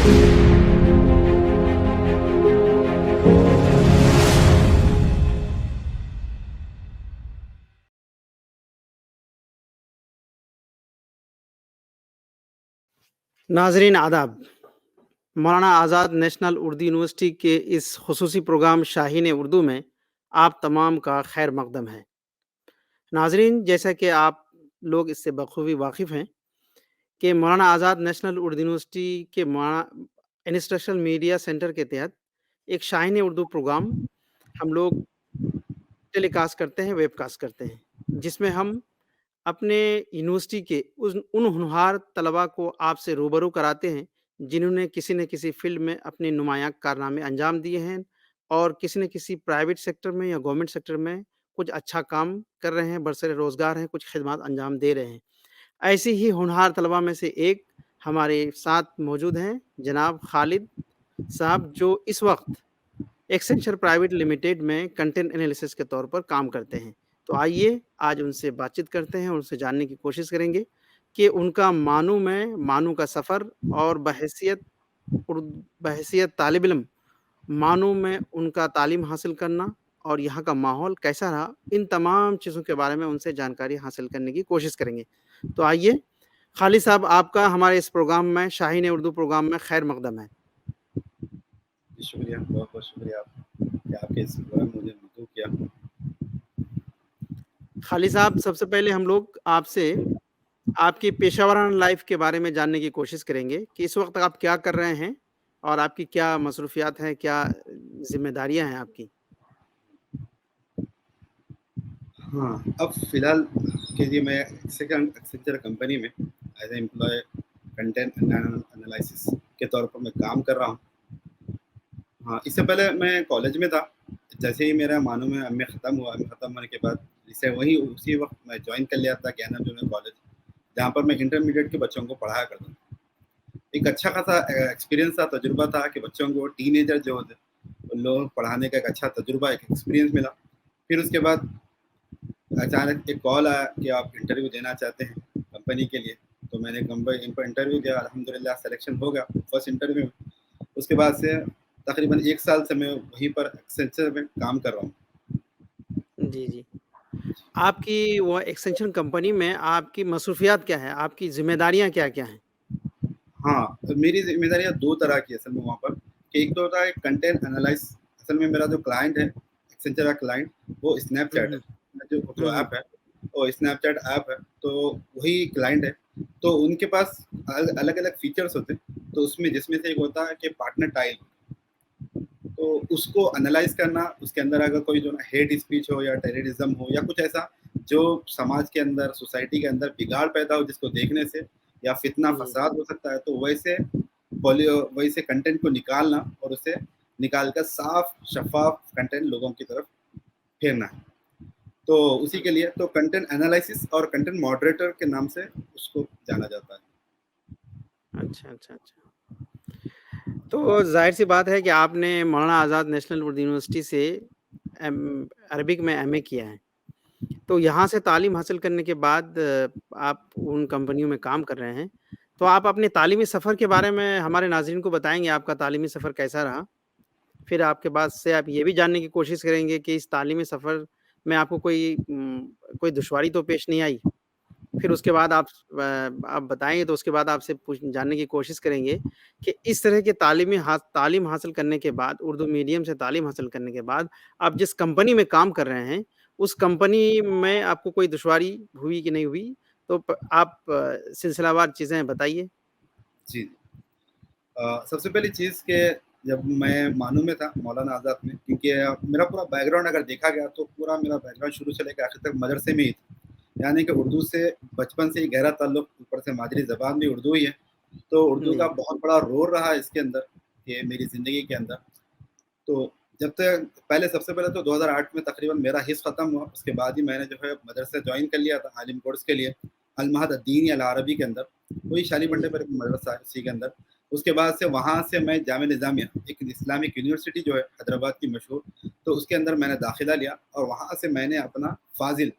नाजरीन आदाब। मौलाना आज़ाद national Urdu university के इस खुसूसी प्रोग्राम शाहीन उर्दू में आप तमाम का खैर मकदम है। नाजरीन, जैसा कि आप लोग इससे बखूबी वाकिफ़ हैं कि मौलाना आज़ाद नेशनल उर्दू यूनिवर्सिटी के मौलाना इंस्ट्रक्शनल मीडिया सेंटर के तहत एक शाहीन उर्दू प्रोग्राम हम लोग टेलीकास्ट करते हैं, वेबकास्ट करते हैं, जिसमें हम अपने यूनिवर्सिटी के उन होनहार तलबा को आपसे रूबरू कराते हैं, जिन्होंने किसी न किसी फ़ील्ड में अपने नुमायाँ कारनामे अंजाम दिए हैं और किसी न किसी प्राइवेट सेक्टर में या गवर्नमेंट सेक्टर में कुछ अच्छा काम कर रहे हैं, बरसर रोज़गार हैं, कुछ खिदमत अंजाम दे रहे हैं। ऐसे ही होनहार तलबा में से एक हमारे साथ मौजूद हैं, जनाब खालिद साहब, जो इस वक़्त एक्सेंचर प्राइवेट लिमिटेड में कंटेंट एनालिसिस के तौर पर काम करते हैं। तो आइए आज उनसे बातचीत करते हैं, उनसे जानने की कोशिश करेंगे कि उनका मानू का सफ़र और बहैसियत तालिब इल्म मानू में उनका तालीम हासिल करना और यहाँ का माहौल कैसा रहा, इन तमाम चीज़ों के बारे में उनसे जानकारी हासिल करने की कोशिश करेंगे। तो आइए, खालिद साहब, आपका हमारे इस प्रोग्राम में, शाहीन उर्दू प्रोग्राम में खैर मकदम है। शुक्रिया, बहुत बहुत शुक्रिया कि आपके इस प्रोग्राम में मुझे मदऊ किया। खालिद साहब, सबसे पहले हम लोग आपसे आपकी पेशेवराना लाइफ के बारे में जानने की कोशिश करेंगे कि इस वक्त आप क्या कर रहे हैं और आपकी क्या मसरूफियात हैं, क्या जिम्मेदारियां हैं आपकी। हाँ, अब फिलहाल के लिए मैं एक्सेंचर कंपनी में as a employee content analysis के तौर पर मैं काम कर रहा हूँ। हाँ, इससे पहले मैं कॉलेज में था। जैसे ही मेरा मानू में एमए ख़त्म होने के बाद इसे उसी वक्त मैं ज्वाइन कर लिया था ज्ञानम जूनियर कॉलेज, जहाँ पर मैं इंटरमीडिएट के बच्चों को पढ़ाया करता था। एक अच्छा खासा एक्सपीरियंस था, तजुर्बा था कि बच्चों को टीनेजर जो होते उन लोगों को पढ़ाने का एक अच्छा तजुर्बा, एक एक्सपीरियंस मिला। फिर उसके बाद अचानक एक कॉल आया कि आप इंटरव्यू देना चाहते हैं कंपनी के लिए। तो मैंने कंपनी पर इंटरव्यू दिया, अल्हम्दुलिल्लाह सिलेक्शन हो गया फर्स्ट इंटरव्यू में। उसके बाद से तकरीबन 1 साल से मैं वहीं पर एक्सेंचर में काम कर रहा हूँ। जी जी, आपकी वो एक्सटेंशन कंपनी में आपकी मसरूफियात क्या है, आपकी जिम्मेदारियां क्या क्या हैं। हाँ, मेरी जिम्मेदारियाँ 2 तरह की असल में वहाँ पर, कि एक तो होता है कंटेंट एनालाइज। असल में मेरा जो क्लाइंट है, एक्सेंचर का क्लाइंट, वो स्नैपचैट है। जो हम्म, ऐप है वो स्नैपचैट ऐप है, तो वही क्लाइंट है। तो उनके पास अलग अलग फीचर्स होते हैं, तो उसमें जिसमें से एक होता है कि पार्टनर टाइल। तो उसको एनालाइज करना, उसके अंदर अगर कोई जो ना हेट स्पीच हो या टेररिज्म हो या कुछ ऐसा जो समाज के अंदर, सोसाइटी के अंदर बिगाड़ पैदा हो, जिसको देखने से या फितना जी फसाद हो सकता है, तो वैसे कंटेंट को निकालना और उसे निकाल कर साफ शफाफ कंटेंट लोगों की तरफ फेरना है। तो उसी के लिए तो कंटेंट एनालिसिस और कंटेंट मॉडरेटर के नाम से उसको जाना जाता है। अच्छा अच्छा अच्छा। तो जाहिर सी बात है कि आपने मौलाना आज़ाद नेशनल उर्दू यूनिवर्सिटी से अरबिक में एमए किया है। तो यहाँ से तालीम हासिल करने के बाद आप उन कंपनियों में काम कर रहे हैं। तो आप अपने तालीमी सफ़र के बारे में हमारे नाज़रीन को बताएँगे, आपका तालीमी सफ़र कैसा रहा? फिर आपके बाद से आप ये भी जानने की कोशिश करेंगे कि इस तालीमी सफ़र में आपको कोई दुश्वारी तो पेश नहीं आई? फिर उसके बाद आप बताएँगे, तो उसके बाद आपसे पूछ जानने की कोशिश करेंगे कि इस तरह के तालीम हासिल करने के बाद, उर्दू मीडियम से तालीम हासिल करने के बाद, आप जिस कंपनी में काम कर रहे हैं, उस कंपनी में आपको कोई दुश्वारी हुई कि नहीं हुई? तो आप सिलसिलावार चीज़ें बताइए। जी। सबसे पहली चीज़ कि जब मैं मानू में था, मौलाना आज़ाद में, क्योंकि मेरा पूरा बैकग्राउंड अगर देखा गया तो पूरा मेरा बैकग्राउंड शुरू से लेकर आखिर तक मदरसे में ही था। यानी कि उर्दू से बचपन से ही गहरा ताल्लुक, ऊपर से मादरी ज़बान भी उर्दू ही है। तो उर्दू का जी, बहुत बड़ा रोल रहा है इसके अंदर, ये मेरी ज़िंदगी के अंदर। तो जब तक सबसे पहले तो 2008 में तकरीबन मेरा हिस्स ख़त्म हुआ, उसके बाद ही मैंने जो है मदरसा जॉइन कर लिया था आलिम कोर्स के लिए, अल-महद अद-दीन अल-अरबी के अंदर, वही शाली मंडे जी। पर एक मदरसा है उसी के अंदर। उसके बाद से वहाँ से मैं जामिया निज़ामिया, एक इस्लामिक यूनिवर्सिटी जो है हैदराबाद की मशहूर, तो उसके अंदर मैंने दाखिला लिया और वहाँ से मैंने अपना फ़ाज़िल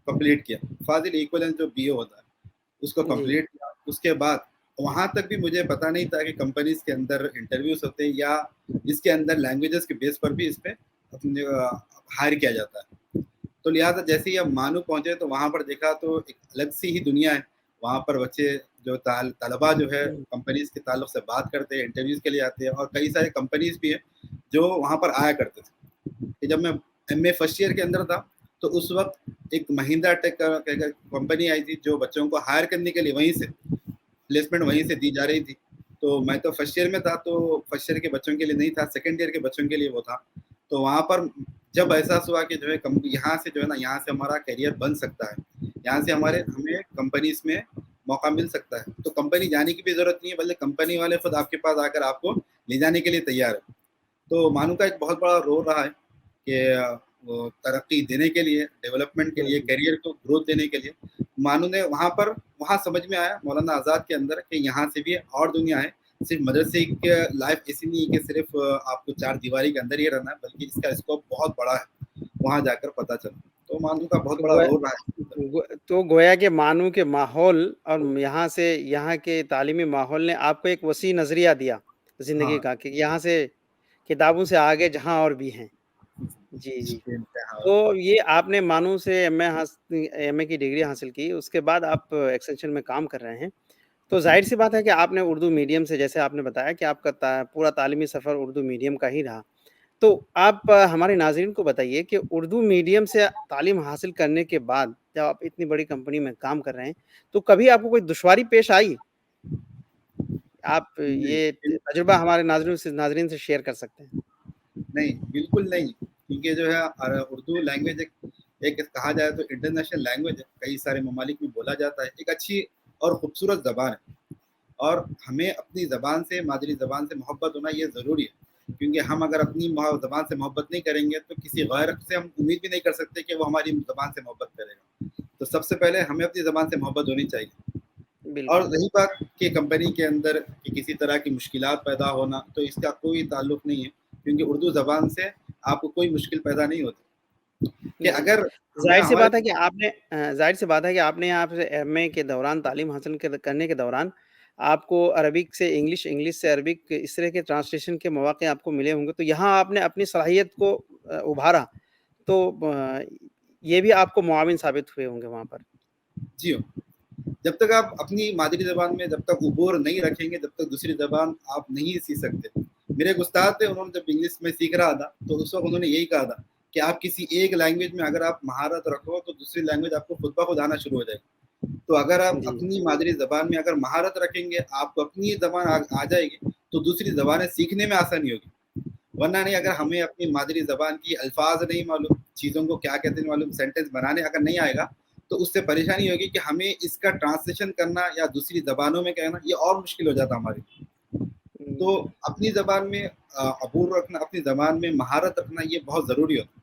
कंप्लीट किया। फ़ाज़िल इक्विवेलेंट जो बीए होता है, उसको जी, कंप्लीट किया। उसके बाद वहाँ तक भी मुझे पता नहीं था कि कंपनीज के अंदर इंटरव्यूज होते हैं या इसके अंदर लैंग्वेजेस के बेस पर भी इस पे अपने हायर किया जाता है। तो लिहाजा जैसे ही हम मानू पहुंचे तो वहाँ पर देखा तो एक अलग सी ही दुनिया है। वहाँ पर बच्चे जो तलबा जो है हुँ, कंपनीज के ताल्लुक से बात करते हैं, इंटरव्यूज के लिए आते हैं, और कई सारे कंपनीज भी हैं जो वहाँ पर आया करते थे। कि जब मैं एमए फर्स्ट ईयर के अंदर था तो उस वक्त एक महिंद्रा टेक कंपनी आई थी जो बच्चों को हायर करने के लिए वहीं से प्लेसमेंट वहीं से दी जा रही थी। तो मैं तो फर्स्ट ईयर में था, तो फर्स्ट ईयर के बच्चों के लिए नहीं था, सेकंड ईयर के बच्चों के लिए वो था। तो वहाँ पर जब एहसास हुआ कि जो है यहाँ से जो है ना, यहाँ से हमारा करियर बन सकता है, यहाँ से हमें कंपनीज में मौका मिल सकता है, तो कंपनी जाने की भी ज़रूरत नहीं है, बल्कि कंपनी वाले खुद आपके पास आकर आपको ले जाने के लिए तैयार है। तो मानू का एक बहुत बड़ा रोल रहा है कि वो तरक्की देने के लिए, डेवलपमेंट के लिए, हुँ, करियर को ग्रोथ देने के लिए मानू ने वहाँ समझ में आया मौलाना आज़ाद के अंदर कि यहाँ से भी और दुनिया है। सिर्फ मदरसे की लाइफ ऐसी नहीं है कि सिर्फ आपको चार दीवारी के अंदर ही रहना है, बल्कि इसका स्कोप बहुत बड़ा है, वहाँ जाकर पता चला। तो मानू का बहुत तो बड़ा गोया रोल रहा है इसके अंदर। तो गोया के मानू के माहौल और यहाँ के तालीमी माहौल ने आपको एक वसी नज़रिया दिया ज़िंदगी हाँ, का कि यहाँ से किताबों से आगे जहाँ और भी हैं। जी, जी। इसके हाँ, तो ये आपने मानू से एमए की डिग्री हासिल की, उसके बाद आप एक्सटेंशन में काम कर रहे हैं। तो ज़ाहिर-सी बात है कि आपने उर्दू मीडियम से जैसे आपने बताया कि आपका पूरा तालीमी सफ़र उर्दू मीडियम का ही रहा। तो आप हमारे नाज़रीन को बताइए कि उर्दू मीडियम से तालीम हासिल करने के बाद जब आप इतनी बड़ी कंपनी में काम कर रहे हैं, तो कभी आपको कोई दुश्वारी पेश आई? आप नहीं, ये तजुर्बा हमारे नाज़रीन से शेयर कर सकते हैं। नहीं, बिल्कुल नहीं, क्योंकि जो है उर्दू लैंग्वेज एक कहा जाए तो इंटरनेशनल लैंग्वेज है, कई सारे ममालिक में बोला जाता है, एक अच्छी और खूबसूरत ज़बान है, और हमें अपनी ज़बान से, मादरी ज़बान से मोहब्बत होना ये ज़रूरी है, क्योंकि हम अगर अपनी ज़बान से मोहब्बत नहीं करेंगे तो किसी गैर से हम उम्मीद भी नहीं कर सकते कि वो हमारी ज़बान से मोहब्बत करेगा। तो सबसे पहले हमें अपनी ज़बान से मोहब्बत होनी चाहिए। और बिल्कुल। रही बात कि कंपनी के अंदर कि किसी तरह की मुश्किलात पैदा होना, तो इसका कोई ताल्लुक नहीं है, क्योंकि उर्दू ज़बान से आपको कोई मुश्किल पैदा नहीं होती। कि जी, जी। अगर हमें ज़ाहिर-सी हमारे बात है कि ज़ाहिर-सी बात है कि आपने यहाँ पे एमए के दौरान तालीम हासिल करने के दौरान आपको अरबिक से इंग्लिश, इंग्लिश से अरबिक इस तरह के ट्रांसलेशन के मौके आपको मिले होंगे, तो यहाँ आपने अपनी सलाहियत को उभारा, तो ये भी आपको मुआविन साबित हुए होंगे वहाँ पर। जी हो, जब तक आप अपनी मादरी ज़बान में जब तक उबूर नहीं रखेंगे, जब तक दूसरी ज़बान आप नहीं सीख सकते। मेरे एक उस्ताद थे, उन्होंने जब इंग्लिश में सीख रहा था, तो उस वक़्त उन्होंने यही कहा था कि आप किसी एक लैंग्वेज में अगर आप महारत रखो, तो दूसरी लैंग्वेज आपको खुद ब खुद आना शुरू हो जाएगी। तो अगर आप जी, अपनी मादरी ज़बान में अगर महारत रखेंगे, आपको अपनी ज़बान आ जाएगी, तो दूसरी ज़बानें सीखने में आसानी होगी। वरना नहीं, अगर जी। हमें अपनी मादरी ज़बान की अल्फ़ाज़ नहीं मालूम, चीज़ों को क्या कहते हैं मालूम, सेंटेंस बनाने अगर नहीं आएगा, तो उससे परेशानी होगी कि हमें इसका ट्रांसलेशन करना या दूसरी ज़बानों में कहना, ये और मुश्किल हो जाता हमारे लिए। तो हुँ, अपनी ज़बान में अबूर रखना, अपनी ज़बान में महारत रखना, ये बहुत ज़रूरी होता है।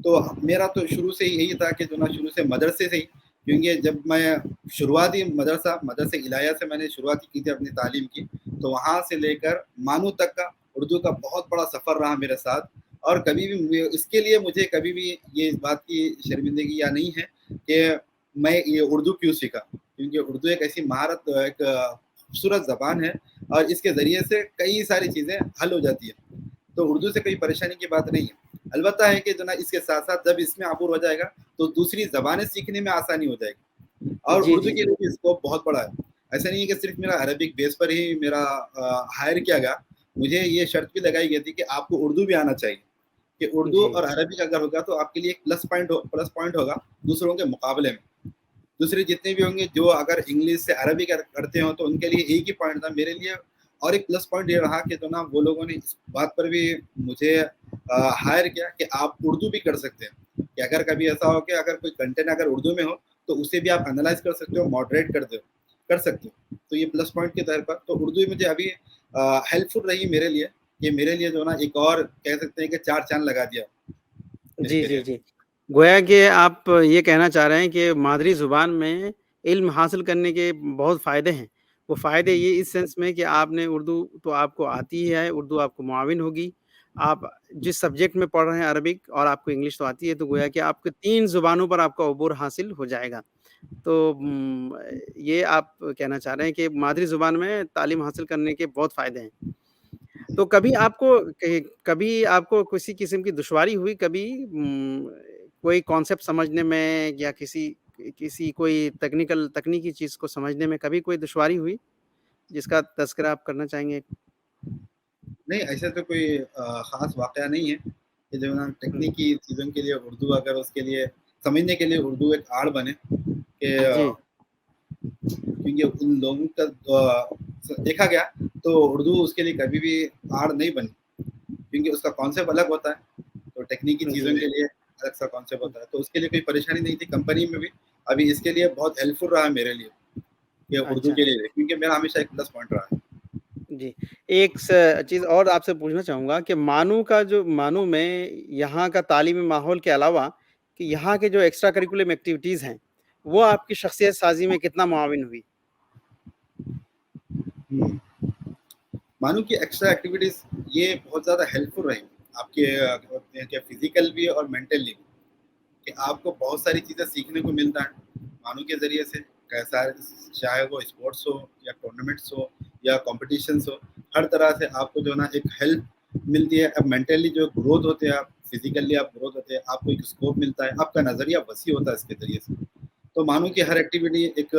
तो मेरा तो शुरू से ही यही था कि जो ना, शुरू से मदरसे से ही, क्योंकि जब मैं शुरुआती मदरसे इलाया से मैंने शुरुआत की थी अपनी तालीम की, तो वहाँ से लेकर मानू तक का उर्दू का बहुत बड़ा सफ़र रहा मेरे साथ। और कभी भी इसके लिए मुझे कभी भी ये इस बात की शर्मिंदगी या नहीं है कि मैं ये उर्दू क्यों सीखा, क्योंकि उर्दू एक ऐसी महारत, एक खूबसूरत ज़बान है, और इसके ज़रिए से कई सारी चीज़ें हल हो जाती है। तो उर्दू से कोई परेशानी की बात नहीं है। अलबत्ता है कि जो ना, इसके साथ-साथ जब इसमें अबूर हो जाएगा, तो दूसरी ज़बानें सीखने में आसानी हो जाएगी, और जी, उर्दू जी, के जी। लिए भी स्कोप बहुत बड़ा है। ऐसा नहीं है कि सिर्फ़ मेरा अरबिक बेस पर ही मेरा हायर किया गया। मुझे ये शर्त भी लगाई गई थी कि आपको उर्दू भी आना चाहिए, कि उर्दू जी, और अरबिक अगर होगा तो आपके लिए एक प्लस पॉइंट होगा दूसरों के मुकाबले में। दूसरे जितने भी होंगे जो अगर इंग्लिश से अरबी करते हो, तो उनके लिए एक ही पॉइंट था, मेरे लिए और एक प्लस पॉइंट ये रहा कि जो ना, वो लोगों ने इस बात पर भी मुझे हायर किया कि आप उर्दू भी कर सकते हैं, कि अगर कभी ऐसा हो कि अगर कोई कंटेंट अगर उर्दू में हो, तो उसे भी आप एनालाइज कर सकते हो, मॉडरेट कर सकते हो। तो ये प्लस पॉइंट के तौर पर तो उर्दू मुझे अभी हेल्पफुल रही मेरे लिए, कि मेरे लिए जो ना, एक और कह सकते हैं कि चार चांद लगा दिया मेरे जी, जी, करियर। जी। गोया कि आप ये कहना चाह रहे हैं कि मादरी ज़ुबान में इल्म हासिल करने के बहुत फ़ायदे हैं। वो फ़ायदे ये इस सेंस में कि आपने उर्दू तो आपको आती ही है, उर्दू आपको मुआविन होगी। आप जिस सब्जेक्ट में पढ़ रहे हैं अरबिक और आपको इंग्लिश तो आती है, तो गोया कि आपको 3 ज़ुबानों पर आपका अबूर हासिल हो जाएगा। تو یہ آپ کہنا چاہ رہے ہیں کہ مادری زبان میں تعلیم حاصل کرنے کے بہت فائدے ہیں۔ تو کبھی آپ کو کسی قسم کی دشواری ہوئی کبھی کوئی کانسیپٹ سمجھنے میں یا کسی کوئی تکنیکی چیز کو سمجھنے میں کبھی کوئی دشواری ہوئی، جس کا تذکرہ آپ کرنا چاہیں گے؟ نہیں ایسا تو کوئی خاص واقعہ نہیں ہے کہ جو نا ہوں، تکنیکی چیزوں کے لیے اردو اگر اس کے لیے سمجھنے کے لیے اردو ایک آڑ بنے کہ جی، کیونکہ ان لوگوں کا دیکھا گیا تو اردو اس کے لیے کبھی بھی آڑ نہیں بنی کیونکہ اس کا کانسیپٹ الگ ہوتا ہے تو ٹیکنیکی چیزوں جی، کے لیے الگ سا کانسیپٹ ہوتا ہے تو اس کے لیے کوئی پریشانی نہیں تھی کمپنی میں بھی ابھی اس کے لیے بہت ہیلپ فل رہا ہے میرے لیے کہ اردو اچھا، کے لیے کیونکہ میرا ہمیشہ ایک پلس پوائنٹ رہا ہے جی۔ ایک چیز اور آپ سے پوچھنا چاہوں گا کہ مانو میں یہاں کا تعلیمی ماحول کے علاوہ کہ یہاں کے جو ایکسٹرا کریکولم ایکٹیویٹیز ہیں، وہ آپ کی شخصیت سازی میں کتنا معاون ہوئی؟ ہوں۔ مانو کہ ایکسٹرا ایکٹیویٹیز یہ بہت زیادہ ہیلپ فل رہیں آپ کے فزیکل بھی اور مینٹلی بھی کہ آپ کو بہت ساری چیزیں سیکھنے کو ملتا ہے مانو کے ذریعے سے کیسا چاہے وہ اسپورٹس ہو یا ٹورنامنٹس ہو یا کمپٹیشنس ہو ہر طرح سے آپ کو جو ہے نا ایک ہیلپ ملتی ہے اب مینٹلی جو گروتھ ہوتے ہیں آپ فزیکلی آپ گروتھ ہوتے ہیں آپ کو ایک اسکوپ ملتا ہے آپ کا نظریہ وسیع ہوتا ہے اس کے ذریعے سے تو مانو کہ ہر جی، ایکٹیویٹی ایک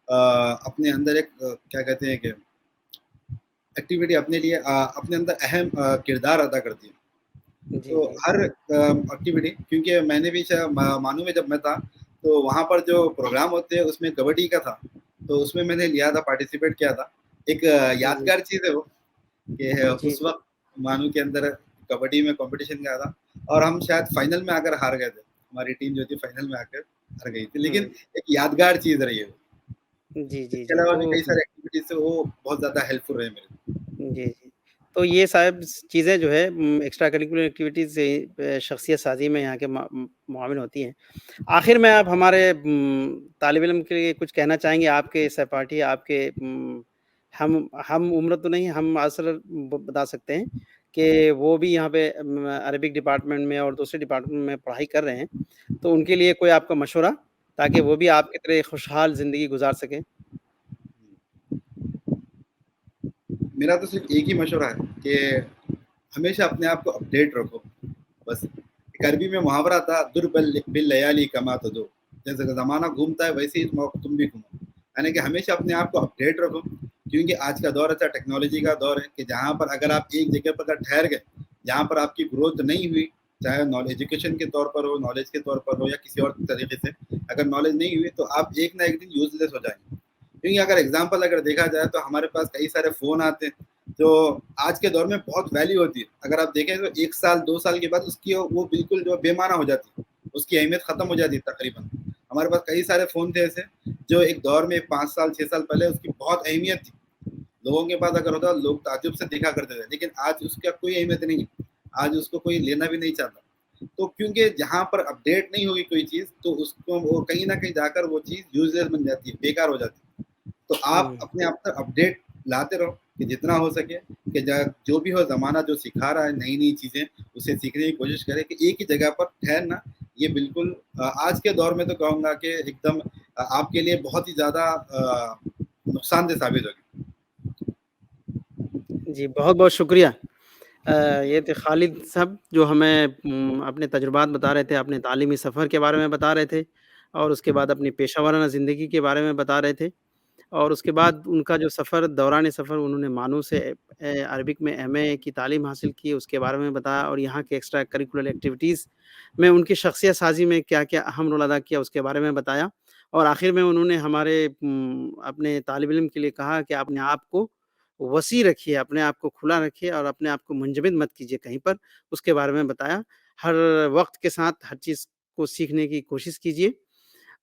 اپنے اندر ایک کیا کہتے ہیں کہ ایکٹیویٹی اپنے لیے اپنے اندر اہم کردار ادا کرتی ہے جی، تو جی، ہر ایکٹیویٹی کیونکہ میں نے بھی مانو میں جب میں تھا تو وہاں پر جو پروگرام ہوتے ہیں اس میں کبڈی کا تھا تو اس میں نے لیا تھا پارٹیسپیٹ کیا تھا ایک جی، یادگار چیز ہے وہ کہ جی، اس وقت مانو کے اندر کبڈی میں کمپٹیشن کیا تھا اور ہم شاید فائنل میں آ کر ہار گئے تھے ہماری ٹیم جو تھی فائنل میں آ کر ہار گئی تھی لیکن ہوں، ایک یادگار چیز رہی ہے وہ جی، اس جی، کے جی، علاوہ تو بھی کئی سارے ایکٹیویٹیز سے وہ بہت زیادہ ہیلپ فل رہے میرے جی، جی۔ تو یہ سب چیزیں جو ہے ایکسٹرا کریکولر ایکٹیویٹیز سے شخصیت سازی میں یہاں کے معاون ہوتی ہیں۔ آخر میں آپ ہمارے طالب علم کے لیے کچھ کہنا چاہیں گے؟ آپ کے سہپاٹھی آپ کے ہم عمر تو نہیں ہم اصل بتا سکتے ہیں کہ وہ بھی یہاں پہ عربک ڈپارٹمنٹ میں اور دوسرے ڈپارٹمنٹ میں پڑھائی کر رہے ہیں، تو ان کے لیے کوئی آپ کا مشورہ تاکہ وہ بھی آپ کی طرح خوشحال زندگی گزار سکیں؟ میرا تو صرف ایک ہی مشورہ ہے کہ ہمیشہ اپنے آپ کو اپڈیٹ رکھو بس ایک عربی میں محاورہ تھا در باللیالی کما تو دو جیسے زمانہ گھومتا ہے ویسے ہی تم بھی گھومو یعنی کہ ہمیشہ اپنے آپ کو اپڈیٹ رکھو کیونکہ آج کا دور ایسا ٹیکنالوجی کا دور ہے کہ جہاں پر اگر آپ ایک جگہ پر اگر ٹھہر گئے جہاں پر آپ کی گروتھ نہیں ہوئی چاہے نالج ایجوکیشن کے طور پر ہو نالج کے طور پر ہو یا کسی اور طریقے سے اگر نالج نہیں ہوئی تو آپ ایک نہ ایک دن یوز لیس ہو جائیں گے کیونکہ اگر ایگزامپل اگر دیکھا جائے تو ہمارے پاس کئی سارے فون آتے ہیں جو آج کے دور میں بہت ویلیو ہوتی ہے اگر آپ دیکھیں تو 1 سال 2 سال کے بعد اس کی وہ بالکل جو بے معنی ہو جاتی ہے اس کی اہمیت ختم ہو جاتی ہے تقریباً ہمارے پاس کئی سارے فون تھے ایسے جو ایک دور میں 5 سال 6 سال پہلے اس کی بہت اہمیت تھی لوگوں کے پاس اگر ہوتا لوگ تعجب سے دیکھا کرتے تھے لیکن آج اس کا کوئی اہمیت نہیں ہے آج اس کو کوئی لینا بھی نہیں چاہتا تو کیونکہ جہاں پر اپڈیٹ نہیں ہوگی کوئی چیز تو اس کو وہ کہیں نہ کہیں جا کر وہ چیز یوزلیس بن جاتی ہے بیکار ہو جاتی ہے تو آپ ہوں، اپنے آپ تک اپڈیٹ لاتے رہو کہ جتنا ہو سکے کہ جو بھی ہو زمانہ جو سکھا رہا ہے نئی نئی چیزیں اسے سیکھنے کی کوشش کرے کہ ایک ہی جگہ پر ٹھہرنا یہ بالکل آج کے دور میں تو کہوں گا کہ ایک دم آپ کے لیے بہت ہی زیادہ نقصان دہ ثابت ہوگی جی، بہت بہت شکریہ۔ یہ تھے خالد صاحب جو ہمیں اپنے تجربات بتا رہے تھے، اپنے تعلیمی سفر کے بارے میں بتا رہے تھے اور اس کے بعد اپنی پیشہ ورانہ زندگی کے بارے میں بتا رہے تھے اور اس کے بعد ان کا جو دوران سفر انہوں نے مانو سے عربک میں ایم اے کی تعلیم حاصل کی، اس کے بارے میں بتایا اور یہاں کے ایکسٹرا کریکولر ایکٹیویٹیز میں ان کی شخصیت سازی میں کیا-کیا اہم رول ادا کیا، اس کے بارے میں بتایا اور آخر میں انہوں نے ہمارے اپنے طالب علم کے لیے کہا کہ اپنے آپ کو وسیع رکھیے، اپنے آپ کو کھلا رکھیے اور اپنے آپ کو منجمد مت کیجیے کہیں پر، اس کے بارے میں بتایا۔ ہر وقت کے ساتھ ہر چیز کو سیکھنے کی کوشش کیجیے۔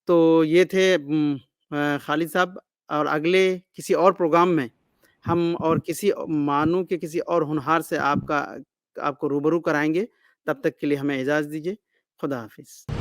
تو یہ تھے خالد صاحب اور اگلے کسی اور پروگرام میں ہم اور کسی معنوں کے کسی اور ہونہار سے آپ کو روبرو کرائیں گے۔ تب تک کے لیے ہمیں اجازت دیجیے۔ خدا حافظ۔